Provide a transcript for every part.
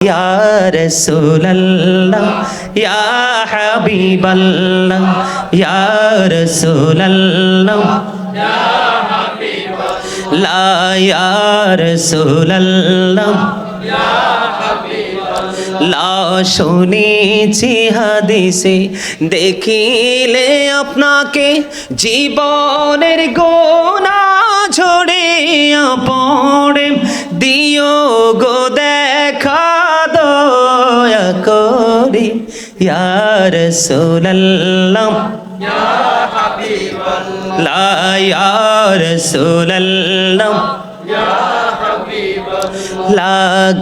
Ya Rasulallah, Ya Habiballah, Ya Rasulallah, Ya Habiballah, Ya Rasulallah, লা শুনেছি হাদিসে দেখিলে আপনাকে জীবনের গোনা ঝরিয়া পড়ে দিও গো দেখা দয়া করে ইয়া রাসূলুল্লাহ ইয়া হাবিবাল্লাহ ইয়া রাসূলুল্লাহ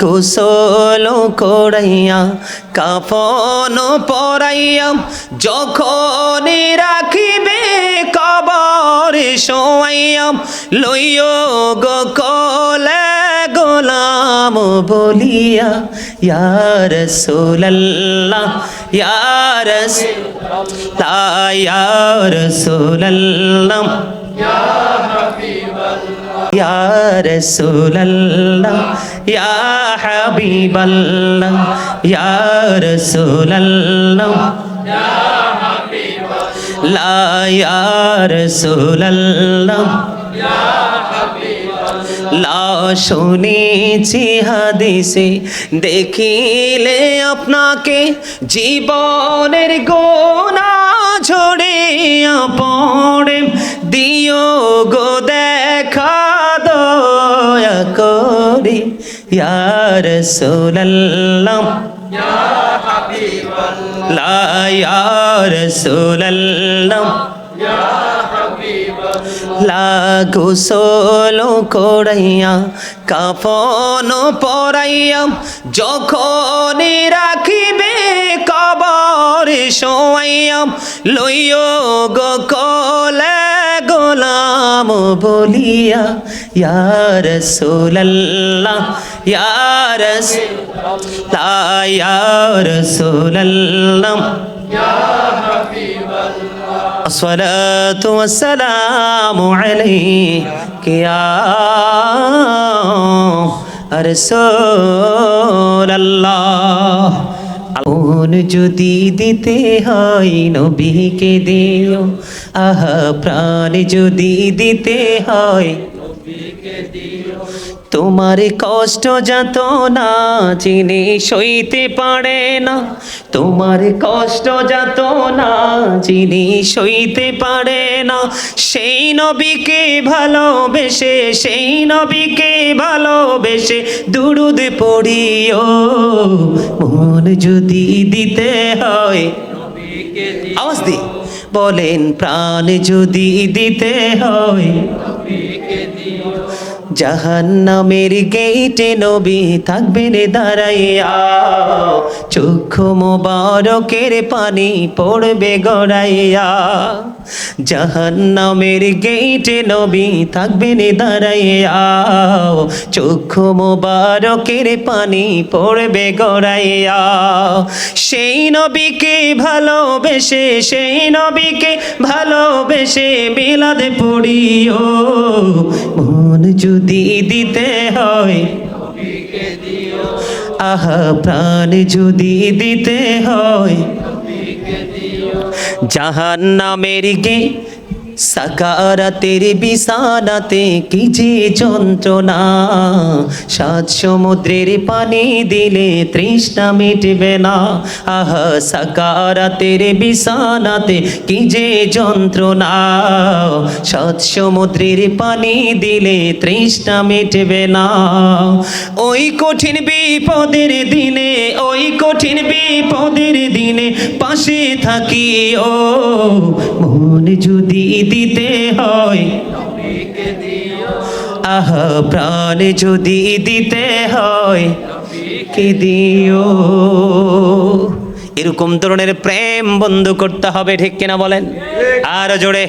গোসল করাইয়া কাফন পরাইয়া যখন রাখিবে কবরে শোয়াইয়া লইও গো কোলে গোলাম বলিয়া ইয়া রাসূলুল্লাহ ইয়া রাসূলুল্লাহ ইয়া রাসূলুল্লাহ ইয়া হাবিবাল্লাহ ইয়া রাসূলুল্লাহ ইয়া হাবিবাল্লাহ ইয়া রাসূলুল্লাহ ইয়া হাবিবাল্লাহ ইয়া রাসূলুল্লাহ ইয়া হাবিবাল্লাহ শুনেছি হাদিসে দেখিলে আপনাকে জীবনের গোনা ঝরিয়া পড়ে দিও গো দেখা দয়া করে ইয়া রাসূলুল্লাহ ইয়া হাবিবাল্লাহ ইয়া রাসূলুল্লাহ ইয়া হাবিবাল্লাহ গোসল করাইয়া কাফন পরাইয়া যখন রাখিবে কবরে শোয়াইয়া লইও গো কোলে গোলাম বলিয়া ইয়া রাসূলুল্লাহ ইয়া রাসূলুল্লাহ ইয়া রাসূলুল্লাহ ইয়া হাবিবাল্লাহ আসসালাতু ওয়াসসালামু আলাইকা ইয়া রাসূলুল্লাহ মন যদি দিতে হয় নবীকে দিও আহা প্রাণ যদি দিতে হয় নবীকে দিও তোমার কষ্ট যাতনা যিনি সইতে পারে না তোমার কষ্ট যাতনা যিনি সইতে পারে না সেই নবীকে ভালোবেসে সেই নবীকে ভালোবেসে দুরূদ পড়িও মন যদি দিতে হয় নবীকে দিও আওয়াজ দি বলেন প্রাণ যদি দিতে হয় নবীকে দিও জাহান্নামের গেটে নবী থাকবেন দাঁড়াইয়া চক্ষু মোবারকের পানি পড়বে গড়াইয়া জাহান্নামের গেটে নবী থাকবেন দাঁড়াইয়া চক্ষু মোবারকের পানি পড়বে গড়াইয়া সেই নবীকে ভালোবেসে সেই নবীকে ভালোবেসে মিলাদ পড়িও মন যদি দিতে হয় নবীকে দিও আহা প্রাণ যদি দিতে হয় নবীকে দিও জাহান্নামের গে সাকারাতের বিছানাতে কি যে যন্ত্রণা সাত সমুদ্রের পানি দিলে তৃষ্ণা মিটবে না আহা সাকারাতের বিছানাতে কি যে যন্ত্রণা সাত সমুদ্রের পানি দিলে তৃষ্ণা মিটবে না ওই কঠিন বিপদের দিনে ওই কঠিন বিপদের দিনে পাশে থাকি ও মন যদি দিতে হয় নবীকে দিও আহা প্রাণ যদি দিতে হয় নবীকে দিও এরকম ধরনের প্রেম বন্ধ করতে হবে ঠিক কিনা বলেন আর জোরে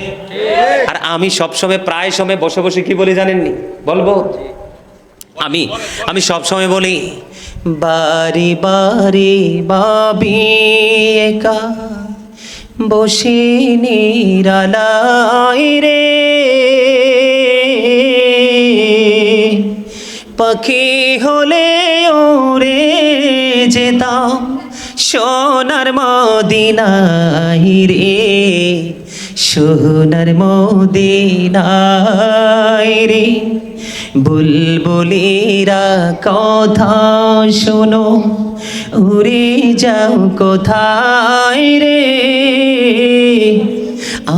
আর আমি সবসময় প্রায় সময় বসে বসে কি বলি জানেননি বলবো আমি সব সময় বলি বারি বারি ভাবি একা বসে নিরালাই রে পাখি হলে ওরে যেতাম সোনার মদিনায় রে, সোনার মদিনায় রে। বুলবুলিরা কথা শোনো, উড়ে যাও কোথায় রে,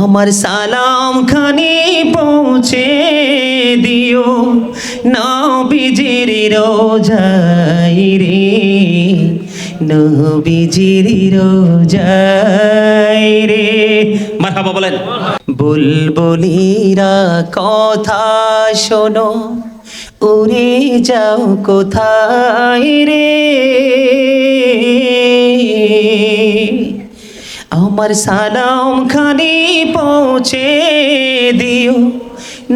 আমার সালাম খানি পৌঁছে দিও নবীজির রোজায় রে, নবীজির রোজায় রে। মারহাবা বলেন। বুলবুলিরা কথা শোনো, উড়ে যাও কোথায় রে, আমার সালাম খানি পৌঁছে দিও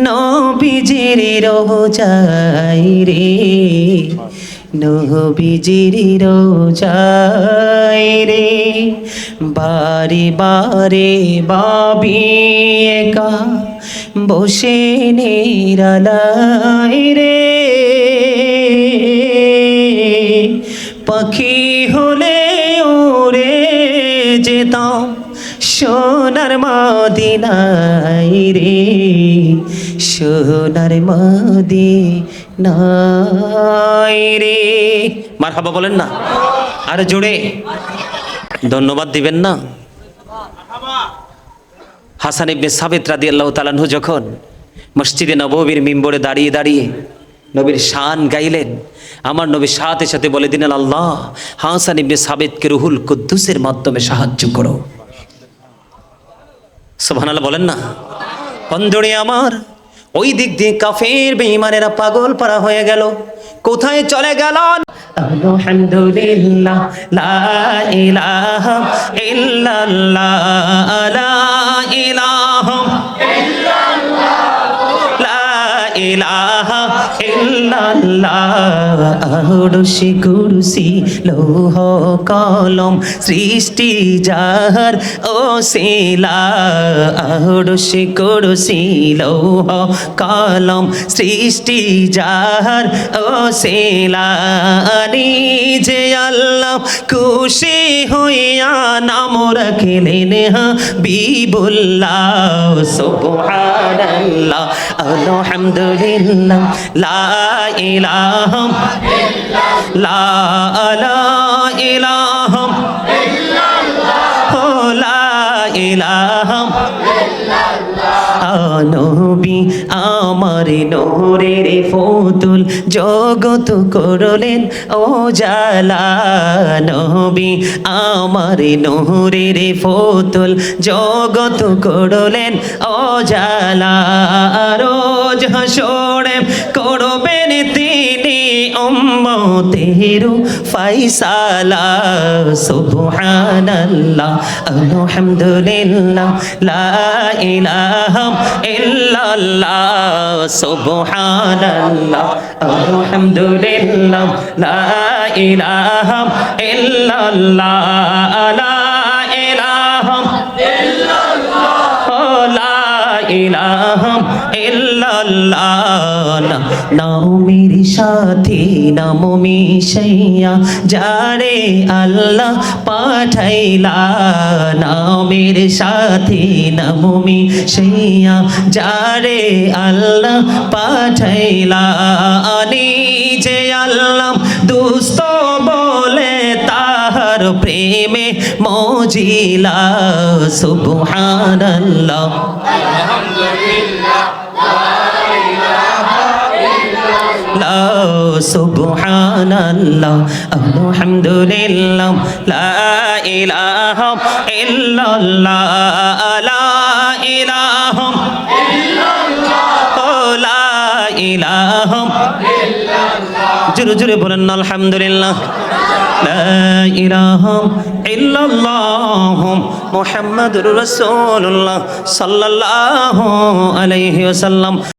নবীজির রোজায় রে, নবীজির রোজায় রে। বারে বারে ভাবি একা বসে নিরালায় রে, পাখি হলে ওরে যেতাম সোনার মদিনায় রে, সোনার মদিনায় রে। মারহাবা বলেন না আর জোরে ধন্যবাদ দিবেন না। হাসান ইবনে সাবিত রাদিয়াল্লাহু তাআলা আনহু যখন মসজিদে নববীর মিম্বরে দাঁড়িয়ে দাঁড়িয়ে নবীর শান গাইলেন, আমার নবী সাথে সাথে বলে দিলেন, আল্লাহ হাসান ইবনে সাবিতকে রুহুল কুদ্দুসের মাধ্যমে সাহায্য করো। সুবহানাল্লাহ বলেন না। বন্ধুরে আমার, ওই দিক দিয়ে কাফের বেঈমানেরা পাগল পারা হয়ে গেল। কোথায় চলে গেল? আলহামদুলিল্লাহ লা ইলাহা ইল্লাল্লাহ, লা ইলাহা ইলাহা ইল্লাল্লাহ। আরশে কুরসি লৌহ কলম সৃষ্টি যাহার ওসিলা, আরশে কুরসি লৌহ কলম সৃষ্টি যাহার ওসিলা। নিজে আল্লাহ খুশি হইয়া নাম রাখিলেন হাবিবুল্লাহ। সুবহানাল্লাহ আলহামদুলিল্লাহ লা ইলাহা ইল্লাল্লাহ, লা ইলাহা ইল্লাল্লাহ, লা ইলাহা ইল্লাল্লাহ। নবী আমার নূরের ফুতুল জগত করলেন ও জালা, নবী আমার নূরের ফুতুল জগত করলেন ও জালা। রোজ হাসরে করবেন তিনি উম্মতের ফায়সালা। সুবহানাল্লাহ আলহামদুলিল্লাহ লা ইলাহা ইল্লাল্লাহ, সুবহানাল্লাহ আলহামদুলিল্লাহ লা ইলাহা ইল্লাল্লাহ, লা ইলাহা ইল্লাল্লাহ, লা ইলাহা ইল্লাল্লাহ। নামের সাথে নাম মিশাইয়া যারে আল্লাহ পাঠাইলা, নামের সাথে নাম মিশাইয়া যারে আল্লাহ পাঠাইলা। নিজে আল্লাহ দুস্ত বলে তাহার প্রেমে মজিলা। সুবহানাল্লাহ আলহামদুলিল্লাহ সুবহানাল্লাহ আলহামদুলিল্লাহ লা ইলাহা ইল্লাল্লাহ, লা ইলাহা ইল্লাল্লাহ, লা ইলাহা ইল্লাল্লাহ। জোরে জোরে বলেন আলহামদুলিল্লাহ লা ইলাহা ইল্লাল্লাহ মুহাম্মাদুর রাসূলুল্লাহ সাল্লাল্লাহু আলাইহি ওয়াসাল্লাম।